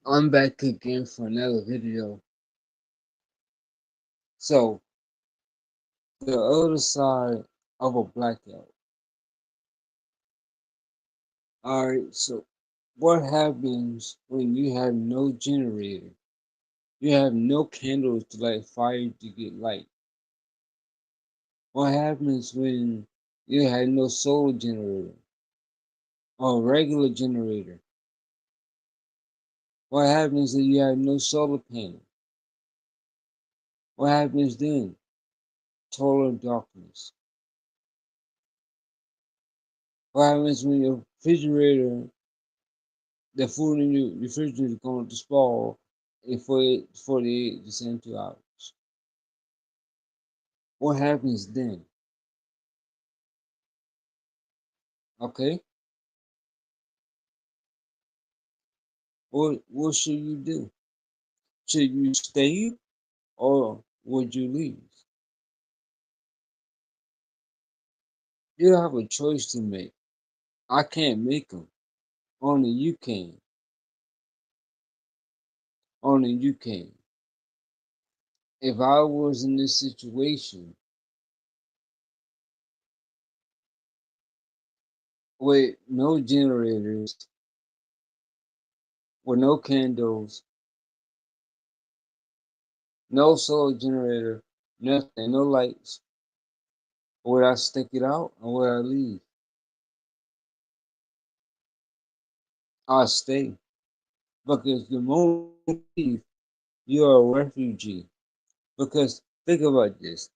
I'm back again for another video. So, the other side of a blackout. Alright, so what happens when you have no generator? You have no candles to light fire to get light. What happens when you have no solar generator or regular generator? What happens if you have no solar panel? What happens then? Total darkness. What happens when your refrigerator, the food in your refrigerator is going to spoil in 48 to 72 hours? What happens then? Okay? What should you do? Should you stay or would you leave? You have a choice to make. I can't make them. Only you can. Only you can. If I was in this situation with no generators, with no candles, no solar generator, nothing, no lights, would I stick it out or would I leave? I'll stay. Because the moment you leave, you're a refugee. Because think about this.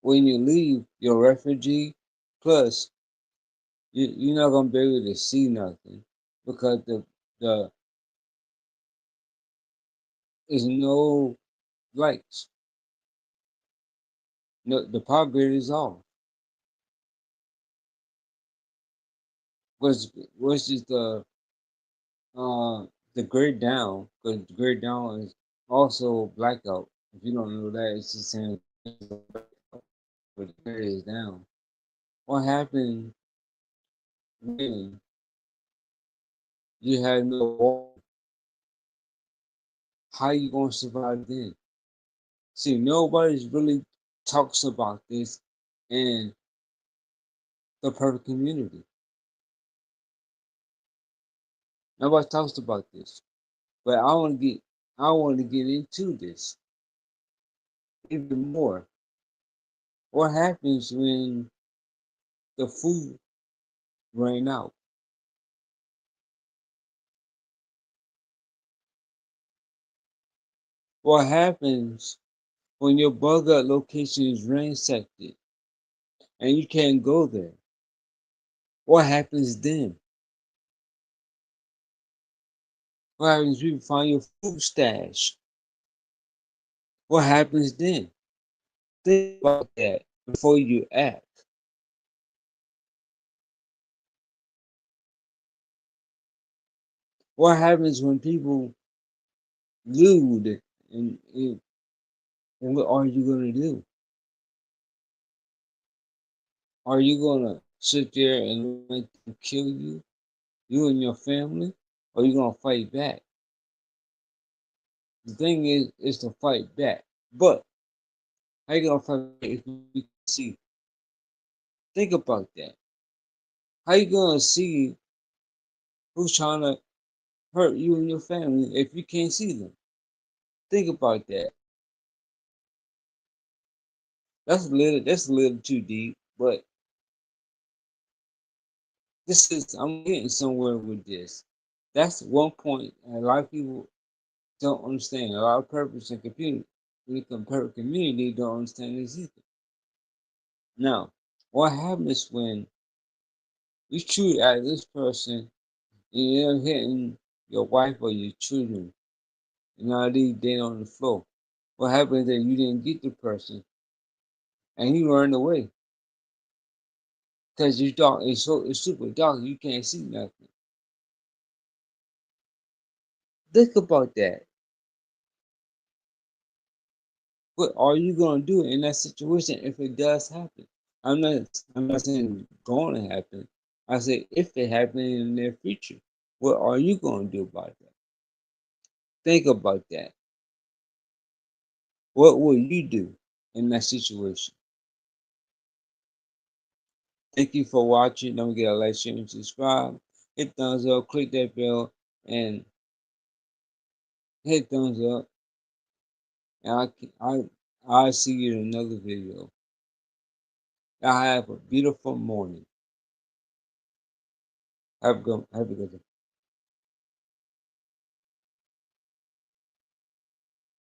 When you leave, you're a refugee, plus you're not gonna be able to see nothing because the there's no lights. No, the power grid is off. Which is uh the grid down, because the grid down is also blackout. If you don't know that, it's the same blackout, but the grid is down. What happened when you had no water? How you gonna survive then? See, nobody's really talks about this in the perfect community. Nobody talks about this. But I want to get into this even more. What happens when the food ran out? What happens when your bug location is ransacked and you can't go there? What happens then? What happens when you find your food stash? What happens then? Think about that before you act. What happens when people lewd and what are you gonna do? Are you gonna sit there and let them kill you, you and your family, or are you gonna fight back? The thing is to fight back. But how you gonna fight back if you can see? Think about that. How you gonna see who's trying to hurt you and your family if you can't see them? Think about that. That's a little too deep, but this is I'm getting somewhere with this. That's one point a lot of people don't understand. A lot of purpose and community, when you compare community, don't understand this either. Now, what happens when you shoot at this person and you're hitting your wife or your children and now they dead on the floor? What happens that you didn't get the person and you run away because you dark? It's super dark. You can't see nothing. Think about that. What are you gonna do in that situation if it does happen? I'm not saying it's going to happen. I say if it happens in the near future. What are you going to do about that? Think about that. What will you do in that situation? Thank you for watching. Don't forget to like, share, and subscribe. Hit thumbs up, click that bell, and hit thumbs up. And I'll see you in another video. I have a beautiful morning. Have a good day.